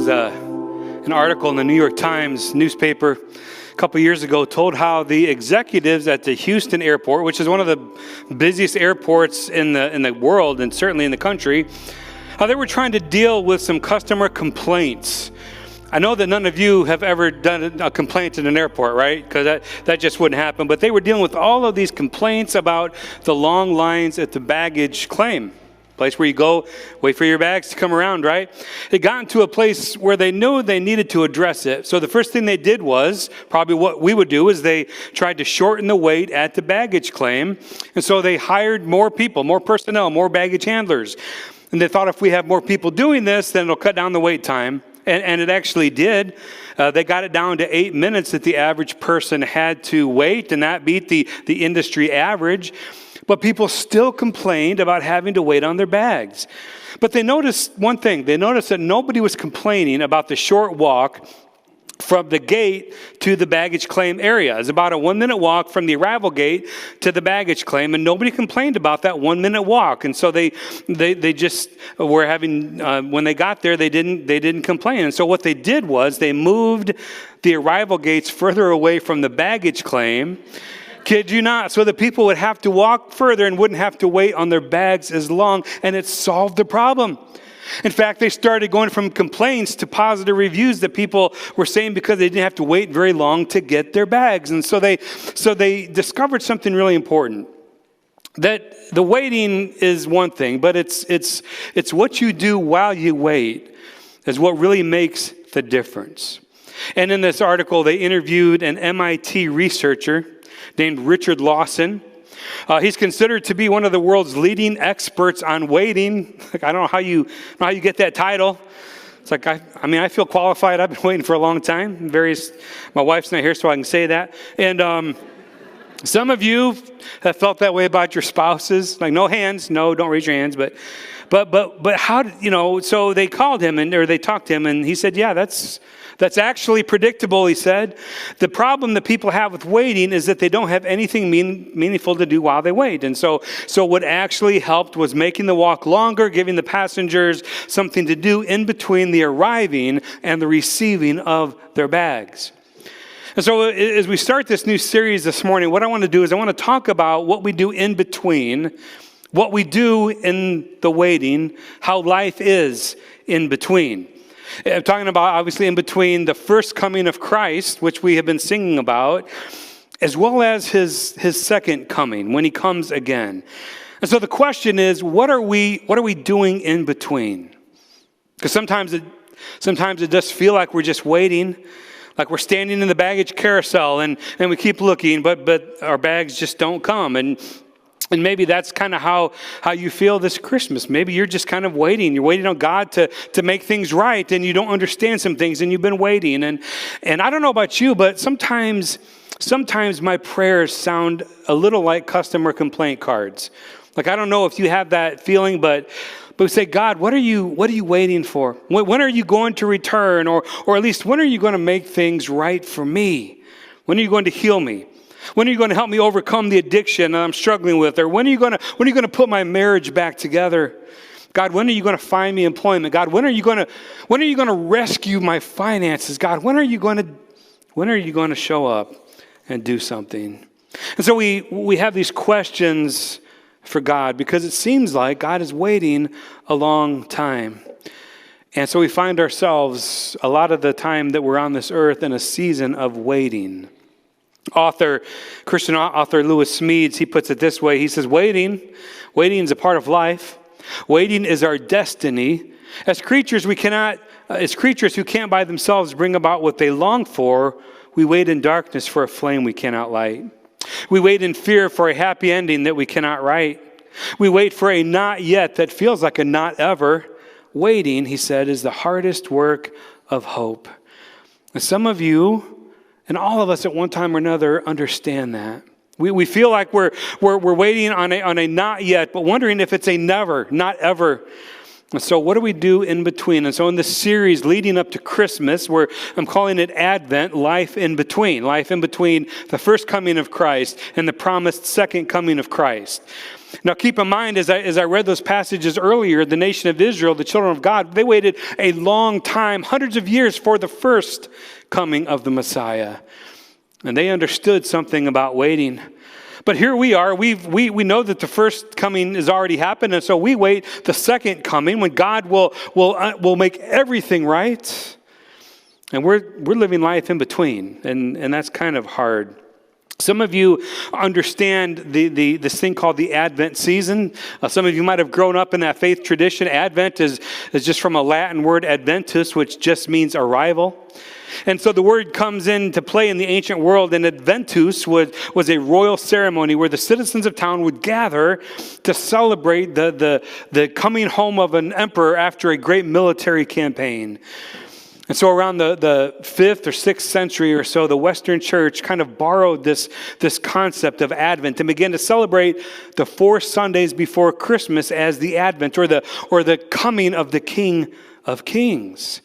was an article in the New York Times newspaper a couple years ago told how the executives at the Houston airport, which is one of the busiest airports in the world and certainly in the country, how they were trying to deal with some customer complaints. I know that none of you have ever done a complaint in an airport, right? Because that just wouldn't happen. But they were dealing with all of these complaints about the long lines at the baggage claim place where you go, wait for your bags to come around, right? It got into a place where they knew they needed to address it. So the first thing they did was, probably what we would do, is they tried to shorten the wait at the baggage claim. And so they hired more people, more personnel, more baggage handlers. And they thought if we have more people doing this, then it'll cut down the wait time. And it actually did. They got it down to 8 minutes that the average person had to wait, and that beat the industry average. But people still complained about having to wait on their bags. But they noticed one thing. They noticed that nobody was complaining about the short walk from the gate to the baggage claim area. It's about a 1-minute walk from the arrival gate to the baggage claim, and nobody complained about that 1-minute walk. And so they just were having, when they got there, they didn't complain. And so what they did was they moved the arrival gates further away from the baggage claim. Kid you not, so that people would have to walk further and wouldn't have to wait on their bags as long, and it solved the problem. In fact, they started going from complaints to positive reviews that people were saying because they didn't have to wait very long to get their bags. And so they discovered something really important. That the waiting is one thing, but it's what you do while you wait is what really makes the difference. And in this article, they interviewed an MIT researcher named Richard Lawson. He's considered to be one of the world's leading experts on waiting. Like, I don't know how you get that title. It's like, I feel qualified. I've been waiting for a long time. My wife's not here, so I can say that. And some of you have felt that way about your spouses. Like, no hands. No, don't raise your hands. But how, so they called him or they talked to him, and he said, yeah, that's actually predictable, he said. The problem that people have with waiting is that they don't have anything meaningful to do while they wait. And so what actually helped was making the walk longer, giving the passengers something to do in between the arriving and the receiving of their bags. And so as we start this new series this morning, what I want to do is I want to talk about what we do in between, what we do in the waiting, how life is in between. I'm talking about, obviously, in between the first coming of Christ, which we have been singing about, as well as his second coming, when he comes again. And so the question is, what are we doing in between? Because sometimes it does feel like we're just waiting, like we're standing in the baggage carousel and we keep looking, but our bags just don't come. And maybe that's kind of how you feel this Christmas. Maybe you're just kind of waiting. You're waiting on God to make things right, and you don't understand some things, and you've been waiting. And I don't know about you, but sometimes my prayers sound a little like customer complaint cards. Like, I don't know if you have that feeling, but we say, God, what are you waiting for? When are you going to return? Or at least, when are you going to make things right for me? When are you going to heal me? When are you going to help me overcome the addiction that I'm struggling with? Or when are you going to put my marriage back together? God, when are you going to find me employment? God, when are you going to rescue my finances? God, when are you going to show up and do something? And so we have these questions for God because it seems like God is waiting a long time. And so we find ourselves a lot of the time that we're on this earth in a season of waiting. Christian author Lewis Smedes, he puts it this way. He says, waiting is a part of life. Waiting is our destiny. As creatures who can't by themselves bring about what they long for, we wait in darkness for a flame we cannot light. We wait in fear for a happy ending that we cannot write. We wait for a not yet that feels like a not ever. Waiting, he said, is the hardest work of hope. And some of you, and all of us at one time or another, understand that. We feel like we're waiting on a not yet, but wondering if it's a never, not ever. And so what do we do in between? And so in this series leading up to Christmas, where I'm calling it Advent, life in between the first coming of Christ and the promised second coming of Christ. Now keep in mind, as I read those passages earlier, the nation of Israel, the children of God, they waited a long time, hundreds of years, for the first coming of the Messiah. And they understood something about waiting. But here we are, we know that the first coming has already happened, and so we wait the second coming when God will make everything right. And we're living life in between, and that's kind of hard. Some of you understand this thing called the Advent season. Some of you might have grown up in that faith tradition. Advent is just from a Latin word, adventus, which just means arrival. And so the word comes into play in the ancient world, and adventus was a royal ceremony where the citizens of town would gather to celebrate the coming home of an emperor after a great military campaign. And so around the 5th or 6th century or so, the Western Church kind of borrowed this concept of Advent and began to celebrate the 4 Sundays before Christmas as the Advent or the coming of the King of Kings.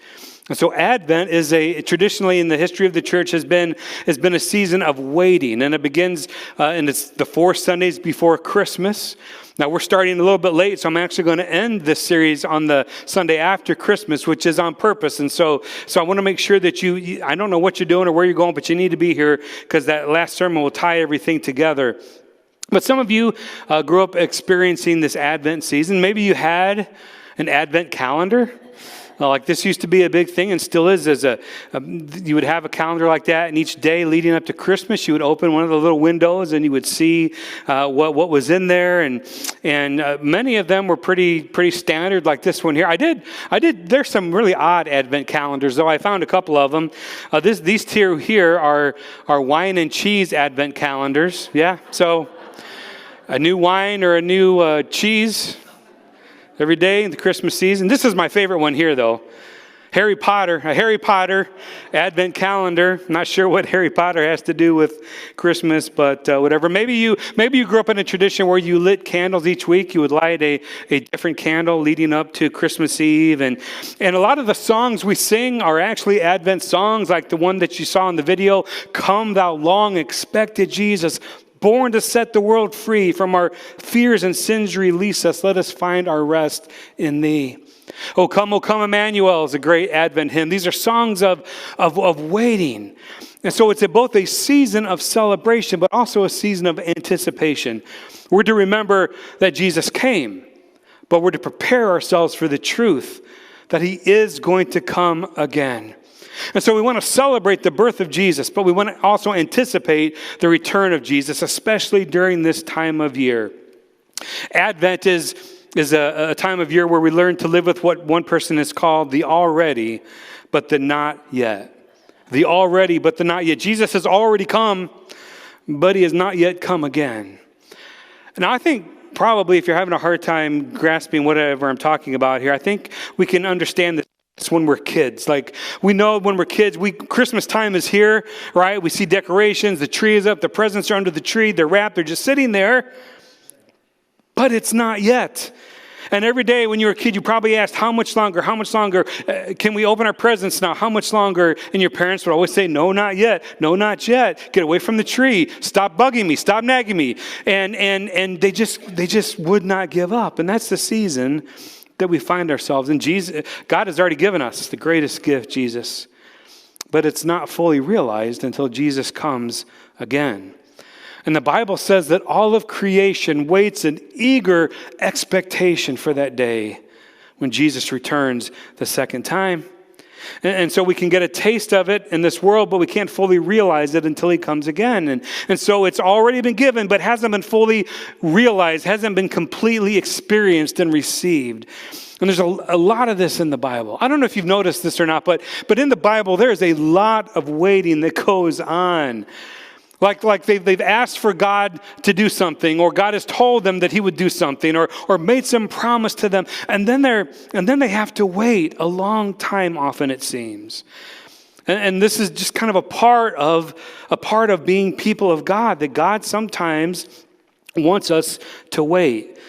And so Advent is traditionally in the history of the church has been a season of waiting, and it begins and it's the 4 Sundays before Christmas. Now we're starting a little bit late, so I'm actually going to end this series on the Sunday after Christmas, which is on purpose. And so I want to make sure that I don't know what you're doing or where you're going, but you need to be here because that last sermon will tie everything together. But some of you grew up experiencing this Advent season. Maybe you had an Advent calendar. Like this used to be a big thing and still is. You would have a calendar like that, and each day leading up to Christmas, you would open one of the little windows and you would see what was in there, and many of them were pretty standard, like this one here. I did. There's some really odd Advent calendars, though. I found a couple of them. These two here are wine and cheese Advent calendars. Yeah, so a new wine or a new cheese every day in the Christmas season. This is my favorite one here, though. A Harry Potter Advent calendar. I'm not sure what Harry Potter has to do with Christmas, but whatever. Maybe you grew up in a tradition where you lit candles each week. You would light a different candle leading up to Christmas Eve. And a lot of the songs we sing are actually Advent songs, like the one that you saw in the video, Come Thou Long Expected Jesus, born to set the world free from our fears and sins, release us. Let us find our rest in thee. O come, Emmanuel is a great Advent hymn. These are songs of waiting. And so it's both a season of celebration, but also a season of anticipation. We're to remember that Jesus came, but we're to prepare ourselves for the truth that he is going to come again. And so we want to celebrate the birth of Jesus, but we want to also anticipate the return of Jesus, especially during this time of year. Advent is a time of year where we learn to live with what one person has called the already, but the not yet. The already, but the not yet. Jesus has already come, but he has not yet come again. Now, I think probably if you're having a hard time grasping whatever I'm talking about here, I think we can understand this. It's when we're kids. Like, we know when we're kids, Christmas time is here, right? We see decorations, the tree is up, the presents are under the tree, they're wrapped, they're just sitting there. But it's not yet. And every day when you were a kid, you probably asked, how much longer? Can we open our presents now? How much longer? And your parents would always say, no, not yet. No, not yet. Get away from the tree. Stop bugging me. Stop nagging me. And they just would not give up. And that's the season that we find ourselves in. God has already given us the greatest gift, Jesus. But it's not fully realized until Jesus comes again. And the Bible says that all of creation waits in eager expectation for that day when Jesus returns the second time. And so we can get a taste of it in this world, but we can't fully realize it until he comes again. And so it's already been given, but hasn't been fully realized, hasn't been completely experienced and received. And there's a lot of this in the Bible. I don't know if you've noticed this or not, but in the Bible, there's a lot of waiting that goes on. Like they've asked for God to do something, or God has told them that he would do something, or made some promise to them, and then they have to wait a long time, often it seems. And this is just kind of a part of being people of God, that God sometimes wants us to wait.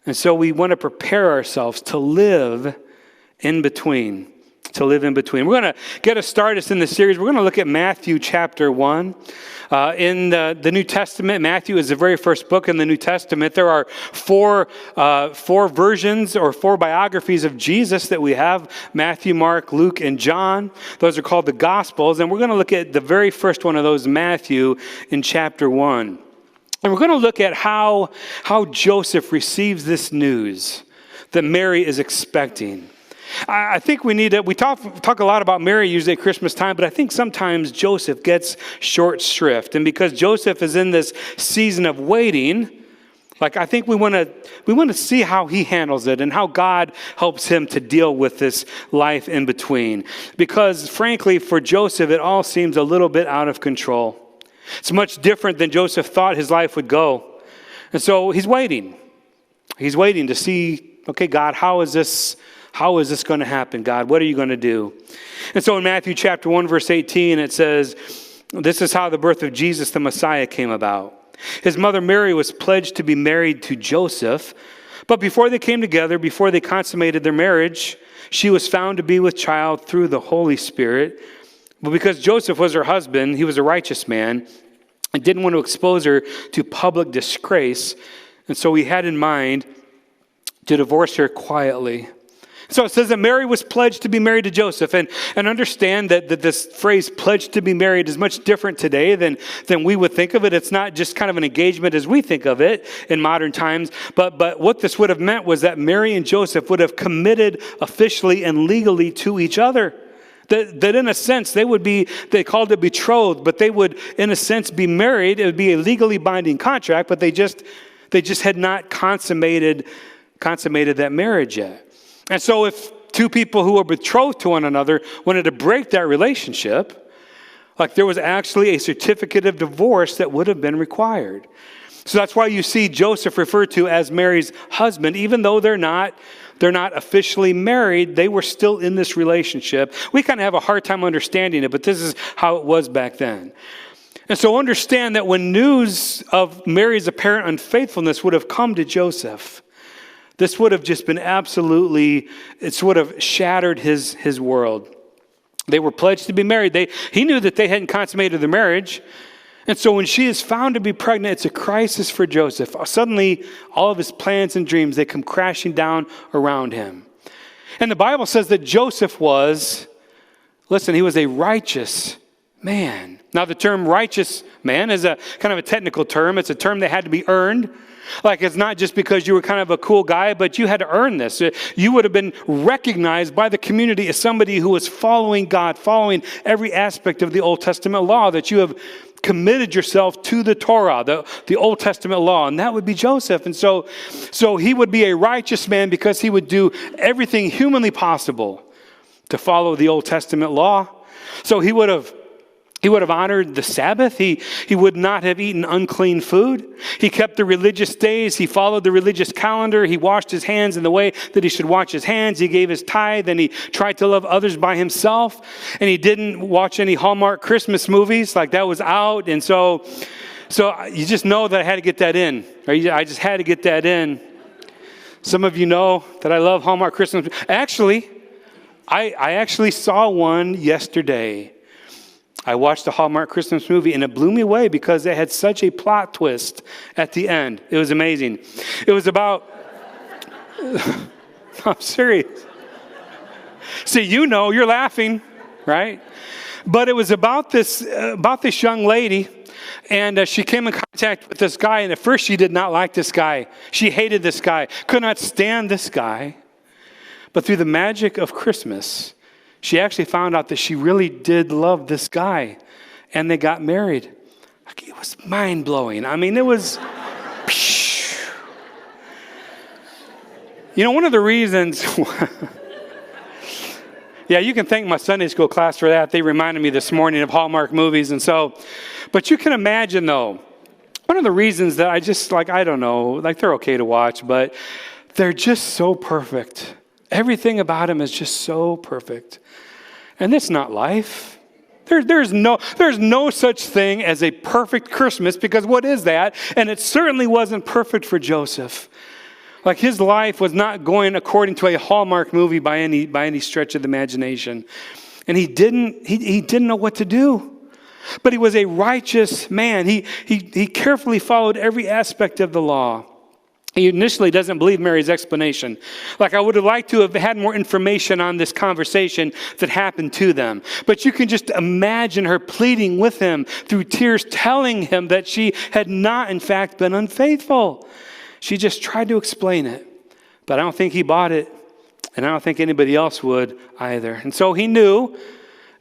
And so we want to prepare ourselves to live in between. We're going to get us started in the series. We're going to look at Matthew chapter 1. In the New Testament, Matthew is the very first book in the New Testament. There are four versions or four biographies of Jesus that we have: Matthew, Mark, Luke, and John. Those are called the Gospels. And we're going to look at the very first one of those, Matthew, in chapter 1. And we're going to look at how Joseph receives this news that Mary is expecting. I think we talk a lot about Mary usually at Christmas time, but I think sometimes Joseph gets short shrift. And because Joseph is in this season of waiting, I think we want to see how he handles it and how God helps him to deal with this life in between. Because frankly, for Joseph, it all seems a little bit out of control. It's much different than Joseph thought his life would go. And so he's waiting. He's waiting to see, okay, God, how is this going to happen, God? What are you going to do? And so in Matthew chapter 1, verse 18, it says, this is how the birth of Jesus, the Messiah, came about. His mother Mary was pledged to be married to Joseph, but before they came together, before they consummated their marriage, she was found to be with child through the Holy Spirit. But because Joseph was her husband, he was a righteous man, and didn't want to expose her to public disgrace, and so he had in mind to divorce her quietly. So it says that Mary was pledged to be married to Joseph. And understand that this phrase, pledged to be married, is much different today than we would think of it. It's not just kind of an engagement as we think of it in modern times. But what this would have meant was that Mary and Joseph would have committed officially and legally to each other. That in a sense, they called it betrothed, but they would, in a sense, be married. It would be a legally binding contract, but they just had not consummated that marriage yet. And so if two people who were betrothed to one another wanted to break that relationship, there was actually a certificate of divorce that would have been required. So that's why you see Joseph referred to as Mary's husband. Even though they're not officially married, they were still in this relationship. We kind of have a hard time understanding it, but this is how it was back then. And so understand that when news of Mary's apparent unfaithfulness would have come to Joseph, this would have just been it would have shattered his world. They were pledged to be married. He knew that they hadn't consummated their marriage. And so when she is found to be pregnant, it's a crisis for Joseph. Suddenly, all of his plans and dreams, they come crashing down around him. And the Bible says that Joseph he was a righteous man. Now, the term righteous man is a kind of a technical term. It's a term that had to be earned. It's not just because you were kind of a cool guy, but you had to earn this. You would have been recognized by the community as somebody who was following God, following every aspect of the Old Testament law, that you have committed yourself to the Torah, the Old Testament law, and that would be Joseph. And so he would be a righteous man because he would do everything humanly possible to follow the Old Testament law. So he would have honored the Sabbath. He would not have eaten unclean food. He kept the religious days. He followed the religious calendar. He washed his hands in the way that he should wash his hands. He gave his tithe, and he tried to love others by himself. And he didn't watch any Hallmark Christmas movies, that was out. And so you just know that I had to get that in. I just had to get that in. Some of you know that I love Hallmark Christmas. Actually, I actually saw one yesterday. I watched the Hallmark Christmas movie, and it blew me away because it had such a plot twist at the end. It was amazing. It was about... I'm serious. See, you're laughing, right? But it was about this young lady, and she came in contact with this guy, and at first she did not like this guy. She hated this guy, could not stand this guy. But through the magic of Christmas, she actually found out that she really did love this guy, and they got married. It was mind-blowing. It was... one of the reasons... Yeah, you can thank my Sunday school class for that. They reminded me this morning of Hallmark movies, but you can imagine, though, one of the reasons that I just, I don't know, they're okay to watch, but they're just so perfect. Everything about them is just so perfect. And that's not life. There's no such thing as a perfect Christmas, because what is that? And it certainly wasn't perfect for Joseph. Like his life was not going according to a Hallmark movie by any stretch of the imagination. And he didn't know what to do. But he was a righteous man. He carefully followed every aspect of the law. He initially doesn't believe Mary's explanation. Like, I would have liked to have had more information on this conversation that happened to them. But you can just imagine her pleading with him through tears, telling him that she had not, in fact, been unfaithful. She just tried to explain it. But I don't think he bought it. And I don't think anybody else would either. And so he knew,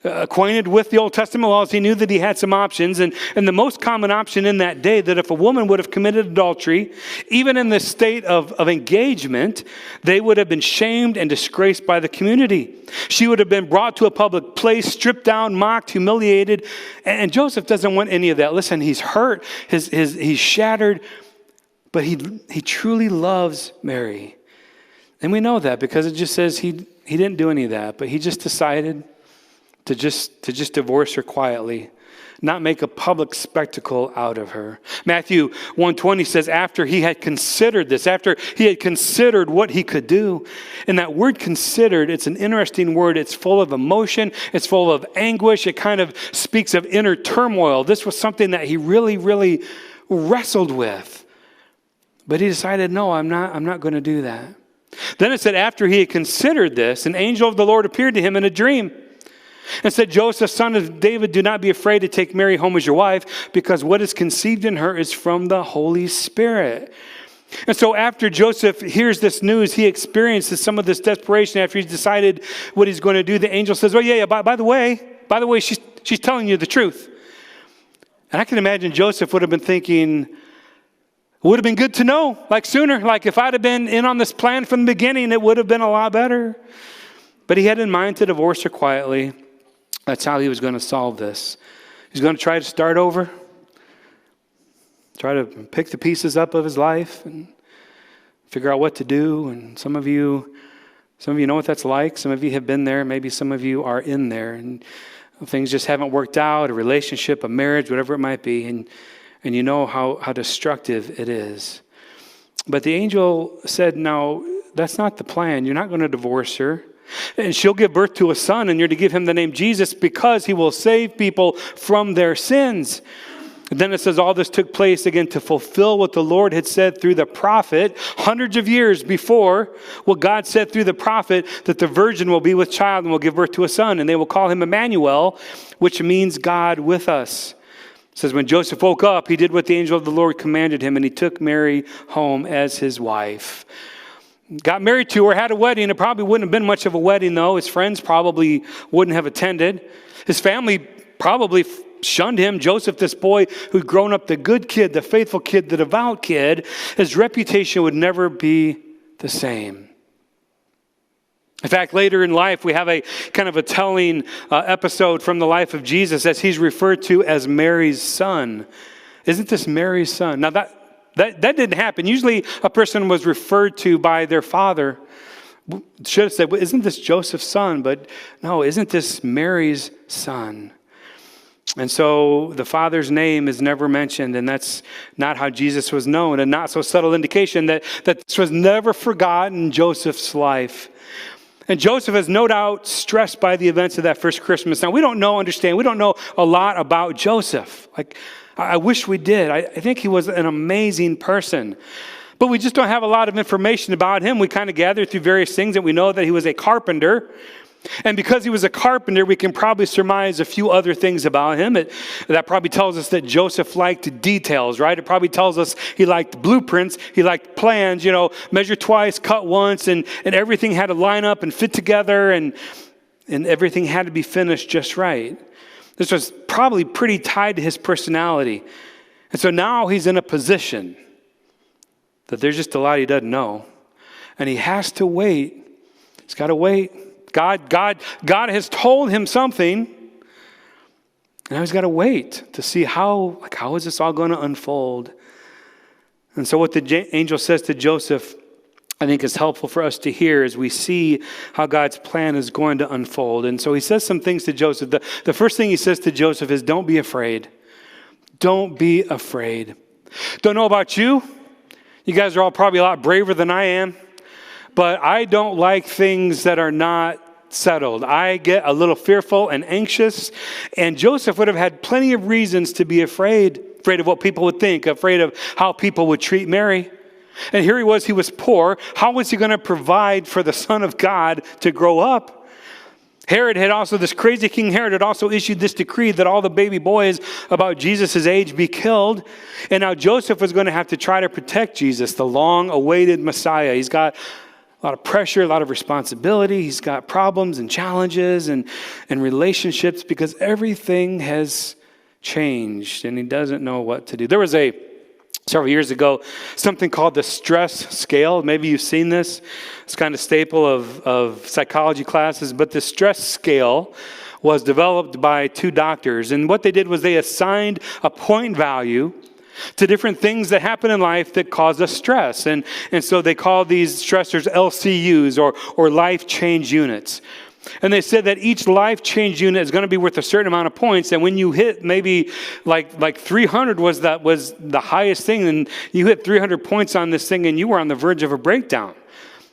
acquainted with the Old Testament laws, he knew that he had some options. And the most common option in that day, that if a woman would have committed adultery, even in the state of engagement, they would have been shamed and disgraced by the community. She would have been brought to a public place, stripped down, mocked, humiliated. And Joseph doesn't want any of that. Listen, he's hurt, he's shattered, but he truly loves Mary. And we know that because it just says he didn't do any of that, but he just decided to just divorce her quietly, not make a public spectacle out of her. Matthew 1:20 says, after he had considered this, after he had considered what he could do. And that word considered, it's an interesting word. It's full of emotion. It's full of anguish. It kind of speaks of inner turmoil. This was something that he really, really wrestled with. But he decided, no, I'm not going to do that. Then it said, after he had considered this, an angel of the Lord appeared to him in a dream and said, Joseph, son of David, do not be afraid to take Mary home as your wife, because what is conceived in her is from the Holy Spirit. And so after Joseph hears this news, he experiences some of this desperation after he's decided what he's going to do. The angel says, oh, yeah, by the way, she's telling you the truth. And I can imagine Joseph would have been thinking, it would have been good to know, like sooner. Like if I'd have been in on this plan from the beginning, it would have been a lot better. But he had in mind to divorce her quietly. That's how he was going to solve this. He's going to try to start over, try to pick the pieces up of his life and figure out what to do. And some of you know what that's like. Some of you have been there. Maybe some of you are in there, and things just haven't worked out, a relationship, a marriage, whatever it might be. And you know how destructive it is. But the angel said, no, that's not the plan. You're not going to divorce her. And she'll give birth to a son, and you're to give him the name Jesus, because he will save people from their sins. And then it says all this took place again to fulfill what the Lord had said through the prophet hundreds of years before. What God said through the prophet, that the virgin will be with child and will give birth to a son, and they will call him Emmanuel, which means God with us. It says when Joseph woke up, he did what the angel of the Lord commanded him, and he took Mary home as his wife. Got married to her, had a wedding. It probably wouldn't have been much of a wedding, though. His friends probably wouldn't have attended. His family probably shunned him. Joseph, this boy who'd grown up the good kid, the faithful kid, the devout kid, his reputation would never be the same. In fact, later in life, we have a kind of a telling episode from the life of Jesus as he's referred to as Mary's son. Isn't this Mary's son? Now that didn't happen. Usually a person was referred to by their father. Should have said, well, isn't this Joseph's son? But no, isn't this Mary's son? And so the father's name is never mentioned, and that's not how Jesus was known, and not so subtle indication that this was never forgotten in Joseph's life. And Joseph is no doubt stressed by the events of that first Christmas. Now, we don't know a lot about Joseph. Like, I wish we did. I think he was an amazing person. But we just don't have a lot of information about him. We kind of gathered through various things, and we know that he was a carpenter. And because he was a carpenter, we can probably surmise a few other things about him. That probably tells us that Joseph liked details, right? It probably tells us he liked blueprints, he liked plans, measure twice, cut once, and everything had to line up and fit together, and everything had to be finished just right. This was probably pretty tied to his personality. And so now he's in a position that there's just a lot he doesn't know. And he has to wait. He's got to wait. God has told him something, and now he's got to wait to see how is this all going to unfold. And so what the angel says to Joseph, I think is helpful for us to hear as we see how God's plan is going to unfold. And so he says some things to Joseph. The first thing he says to Joseph is, don't be afraid. Don't be afraid. Don't know about you. You guys are all probably a lot braver than I am, but I don't like things that are not settled. I get a little fearful and anxious, and Joseph would have had plenty of reasons to be afraid of what people would think, afraid of how people would treat Mary. And here he was poor. How was he going to provide for the Son of God to grow up? This crazy King Herod had also issued this decree that all the baby boys about Jesus' age be killed. And now Joseph was going to have to try to protect Jesus, the long-awaited Messiah. He's got a lot of pressure, a lot of responsibility. He's got problems and challenges and relationships because everything has changed and he doesn't know what to do. There was several years ago, something called the stress scale. Maybe you've seen this. It's kind of staple of psychology classes, but the stress scale was developed by two doctors. And what they did was they assigned a point value to different things that happen in life that cause us stress. And so they call these stressors LCUs or life change units. And they said that each life change unit is going to be worth a certain amount of points. And when you hit maybe like 300 was the highest thing, and you hit 300 points on this thing and you were on the verge of a breakdown.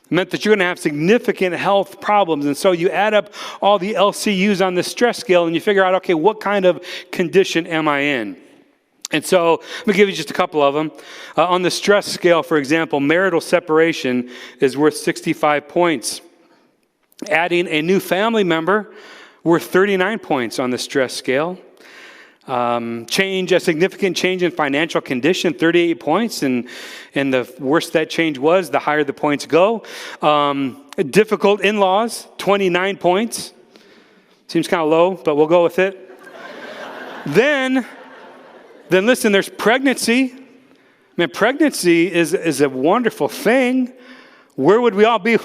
It meant that you're going to have significant health problems. And so you add up all the LCUs on the stress scale and you figure out, okay, what kind of condition am I in? And so let me give you just a couple of them. On the stress scale, for example, marital separation is worth 65 points. Adding a new family member worth 39 points on the stress scale. A significant change in financial condition, 38 points. And the worse that change was, the higher the points go. Difficult in-laws, 29 points. Seems kind of low, but we'll go with it. Then listen, there's pregnancy. Man, pregnancy is a wonderful thing. Where would we all be?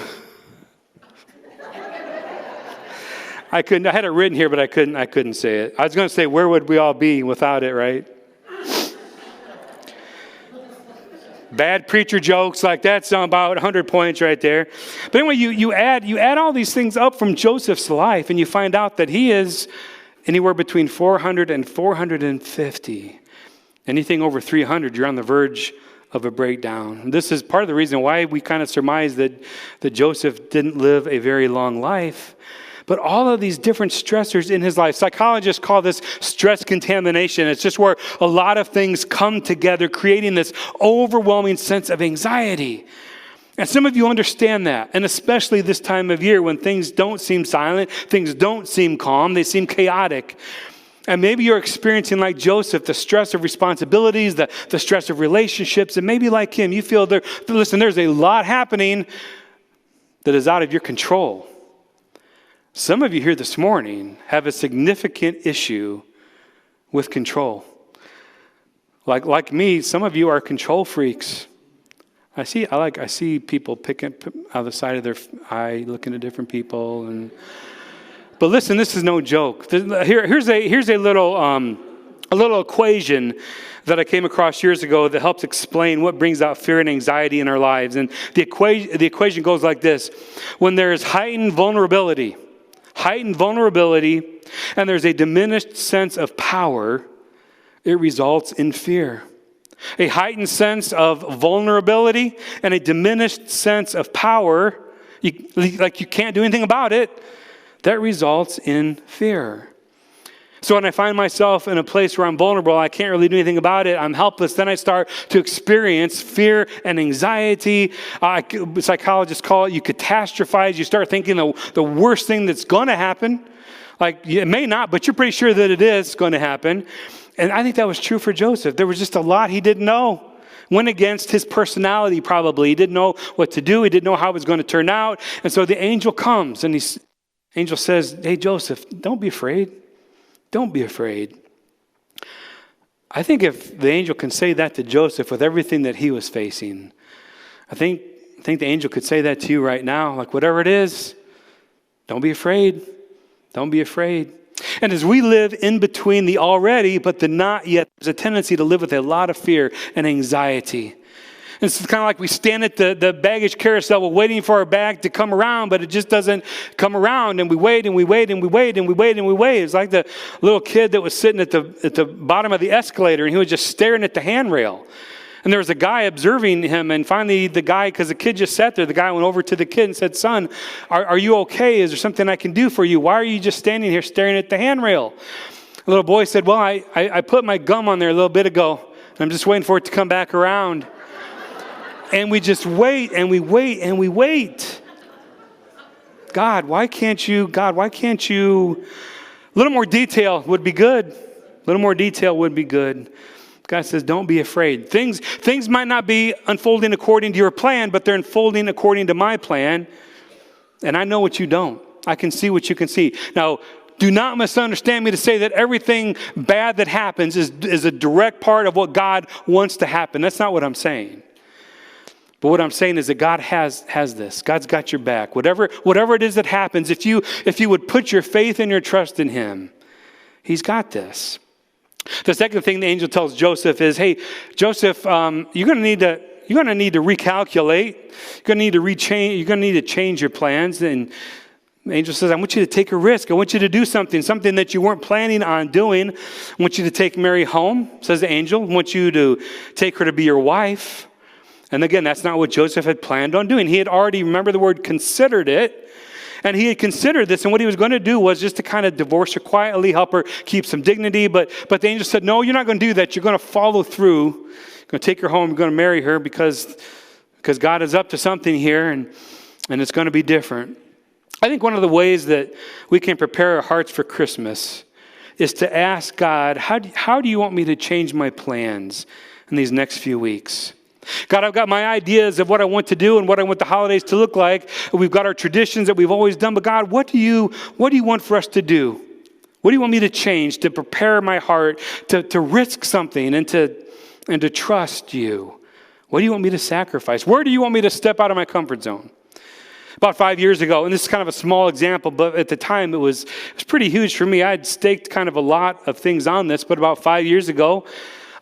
I had it written here, but I couldn't say it. I was going to say, where would we all be without it, right? Bad preacher jokes, like that's about 100 points right there. But anyway, you add all these things up from Joseph's life, and you find out that he is anywhere between 400 and 450. Anything over 300, you're on the verge of a breakdown. And this is part of the reason why we kind of surmise that Joseph didn't live a very long life. But all of these different stressors in his life, psychologists call this stress contamination. It's just where a lot of things come together, creating this overwhelming sense of anxiety. And some of you understand that, and especially this time of year when things don't seem silent, things don't seem calm, they seem chaotic. And maybe you're experiencing, like Joseph, the stress of responsibilities, the stress of relationships, and maybe like him, you feel there's a lot happening that is out of your control. Some of you here this morning have a significant issue with control. Like me, some of you are control freaks. I see people picking out the side of their eye, looking at different people. But listen, this is no joke. Here's a little equation that I came across years ago that helps explain what brings out fear and anxiety in our lives. And the equation goes like this: when there is heightened vulnerability, and there's a diminished sense of power, it results in fear. A heightened sense of vulnerability and a diminished sense of power, you can't do anything about it, that results in fear. So when I find myself in a place where I'm vulnerable, I can't really do anything about it, I'm helpless, then I start to experience fear and anxiety. Psychologists call it, you catastrophize. You start thinking the worst thing that's going to happen. Like, it may not, but you're pretty sure that it is going to happen. And I think that was true for Joseph. There was just a lot he didn't know. Went against his personality probably. He didn't know what to do. He didn't know how it was going to turn out. And so the angel comes and the angel says, hey, Joseph, don't be afraid. Don't be afraid. I think if the angel can say that to Joseph with everything that he was facing, I think the angel could say that to you right now. Like, whatever it is, don't be afraid. Don't be afraid. And as we live in between the already but the not yet, there's a tendency to live with a lot of fear and anxiety. And it's kind of like we stand at the baggage carousel, we're waiting for our bag to come around, but it just doesn't come around, and we wait and we wait and we wait and we wait and we wait. It's like the little kid that was sitting at the bottom of the escalator, and he was just staring at the handrail. And there was a guy observing him, and finally the guy, because the kid just sat there, the guy went over to the kid and said, "Son, are you okay? Is there something I can do for you? Why are you just standing here staring at the handrail?" The little boy said, "Well, I put my gum on there a little bit ago, and I'm just waiting for it to come back around." And we just wait, and we wait, and we wait. God, why can't you? A little more detail would be good. A little more detail would be good. God says, don't be afraid. Things might not be unfolding according to your plan, but they're unfolding according to my plan. And I know what you don't. I can see what you can see. Now, do not misunderstand me to say that everything bad that happens is a direct part of what God wants to happen. That's not what I'm saying. But what I'm saying is that God has this. God's got your back. Whatever it is that happens, if you would put your faith and your trust in him, he's got this. The second thing the angel tells Joseph is, hey, Joseph, you're going to need to recalculate. You're going to need to change your plans. And the angel says, I want you to take a risk. I want you to do something that you weren't planning on doing. I want you to take Mary home, says the angel. I want you to take her to be your wife. And again, that's not what Joseph had planned on doing. He had already, remember the word, considered it. And he had considered this, and what he was going to do was just to kind of divorce her quietly, help her keep some dignity. But the angel said, no, you're not going to do that. You're going to follow through. You're going to take her home. You're going to marry her because God is up to something here, and it's going to be different. I think one of the ways that we can prepare our hearts for Christmas is to ask God, how do you want me to change my plans in these next few weeks? God, I've got my ideas of what I want to do and what I want the holidays to look like. We've got our traditions that we've always done. But God, what do you want for us to do? What do you want me to change to prepare my heart to risk something and to trust you? What do you want me to sacrifice? Where do you want me to step out of my comfort zone? About 5 years ago, and this is kind of a small example, but at the time it was pretty huge for me. I had staked kind of a lot of things on this, but about 5 years ago,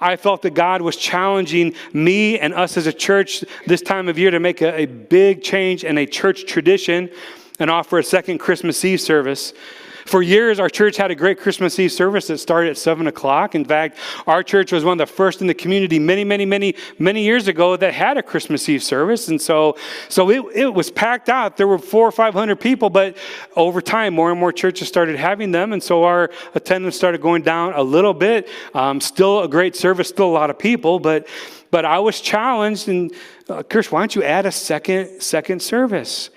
I felt that God was challenging me and us as a church this time of year to make a big change in a church tradition and offer a second Christmas Eve service. For years, our church had a great Christmas Eve service that started at 7 o'clock. In fact, our church was one of the first in the community many years ago that had a Christmas Eve service. And so it was packed out. There were 400 or 500 people, but over time, more and more churches started having them. And so our attendance started going down a little bit. Still a great service, still a lot of people, but I was challenged, and Chris, why don't you add a second service?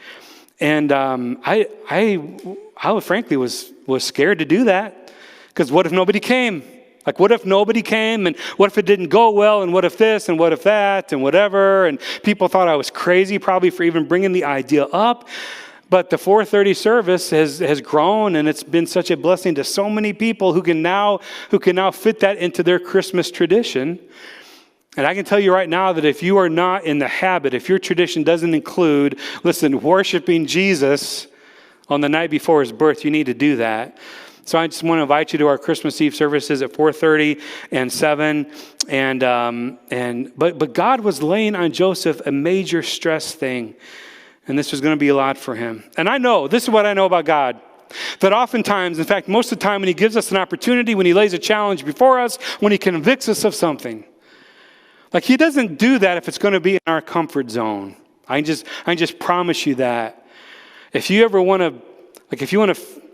And I frankly was scared to do that, because what if nobody came? Like, what if nobody came, and what if it didn't go well, and what if this, and what if that, and whatever, and people thought I was crazy probably for even bringing the idea up. But the 4:30 service has grown, and it's been such a blessing to so many people who can now fit that into their Christmas tradition. And I can tell you right now that if you are not in the habit, if your tradition doesn't include, worshiping Jesus on the night before his birth, you need to do that. So I just want to invite you to our Christmas Eve services at 4:30 and 7. But God was laying on Joseph a major stress thing, and this was going to be a lot for him. And I know, this is what I know about God, that oftentimes, in fact, most of the time when he gives us an opportunity, when he lays a challenge before us, when he convicts us of something, like, he doesn't do that if it's going to be in our comfort zone. I just promise you that. If you ever want to,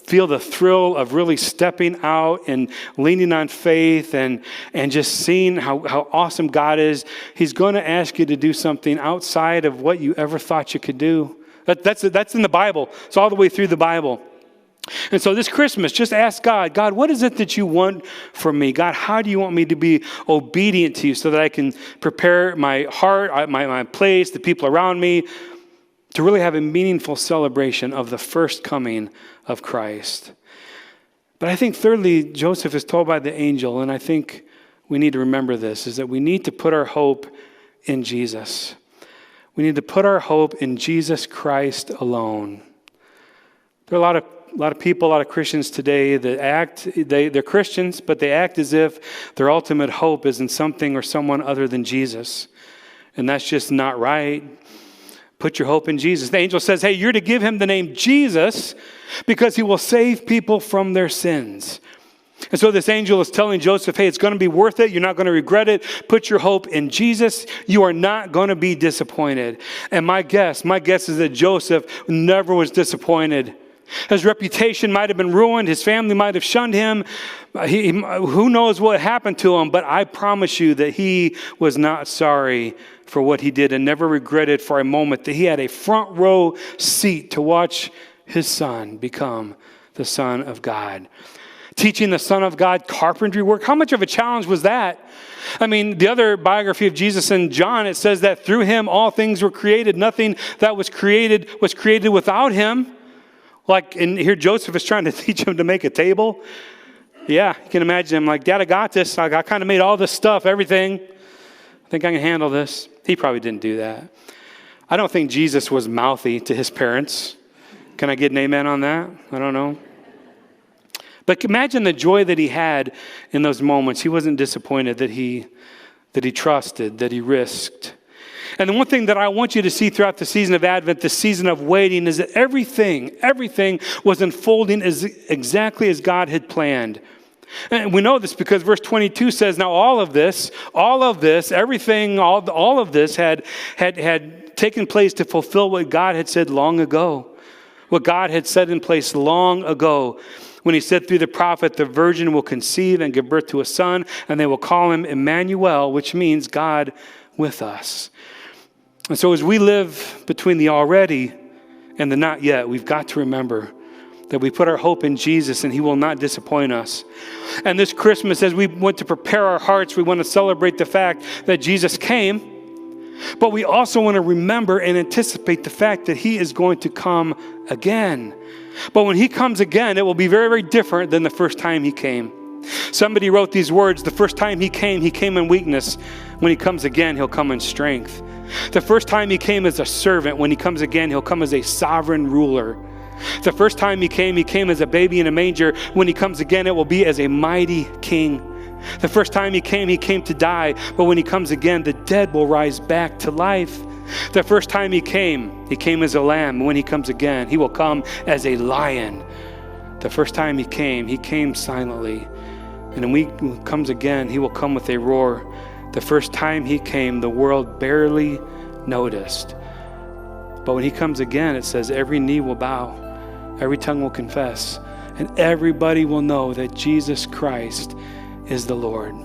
feel the thrill of really stepping out and leaning on faith and just seeing how awesome God is, he's going to ask you to do something outside of what you ever thought you could do. That's in the Bible. It's all the way through the Bible. And so this Christmas, just ask God, what is it that you want from me? God, how do you want me to be obedient to you so that I can prepare my heart, my place, the people around me, to really have a meaningful celebration of the first coming of Christ? But I think thirdly, Joseph is told by the angel, and I think we need to remember this, is that we need to put our hope in Jesus. We need to put our hope in Jesus Christ alone. There are a lot of people, a lot of Christians today that they're Christians, but they act as if their ultimate hope is in something or someone other than Jesus. And that's just not right. Put your hope in Jesus. The angel says, hey, you're to give him the name Jesus because he will save people from their sins. And so this angel is telling Joseph, hey, it's going to be worth it. You're not going to regret it. Put your hope in Jesus. You are not going to be disappointed. And my guess is that Joseph never was disappointed. His reputation might have been ruined. His family might have shunned him. Who knows what happened to him, but I promise you that he was not sorry for what he did and never regretted for a moment that he had a front row seat to watch his son become the Son of God. Teaching the Son of God carpentry work. How much of a challenge was that? I mean, the other biography of Jesus in John, it says that through him all things were created. Nothing that was created without him. Like, and here Joseph is trying to teach him to make a table. Yeah, you can imagine him like, Dad, I got this. I kind of made all this stuff, everything. I think I can handle this. He probably didn't do that. I don't think Jesus was mouthy to his parents. Can I get an amen on that? I don't know. But imagine the joy that he had in those moments. He wasn't disappointed, that he trusted, that he risked. And the one thing that I want you to see throughout the season of Advent, the season of waiting, is that everything was unfolding exactly as God had planned. And we know this because verse 22 says, now all of this, everything, all of this had taken place to fulfill what God had said long ago. What God had set in place long ago. When he said through the prophet, the virgin will conceive and give birth to a son, and they will call him Emmanuel, which means God with us. And so as we live between the already and the not yet, we've got to remember that we put our hope in Jesus and he will not disappoint us. And this Christmas, as we want to prepare our hearts, we want to celebrate the fact that Jesus came, but we also want to remember and anticipate the fact that he is going to come again. But when he comes again, it will be very, very different than the first time he came. Somebody wrote these words, the first time he came in weakness. When he comes again, he'll come in strength. The first time he came as a servant. When he comes again, he'll come as a sovereign ruler. The first time he came as a baby in a manger. When he comes again, it will be as a mighty king. The first time he came to die. But when he comes again, the dead will rise back to life. The first time he came as a lamb. When he comes again, he will come as a lion. The first time he came silently. And when he comes again, he will come with a roar. The first time he came, the world barely noticed. But when he comes again, it says every knee will bow, every tongue will confess, and everybody will know that Jesus Christ is the Lord.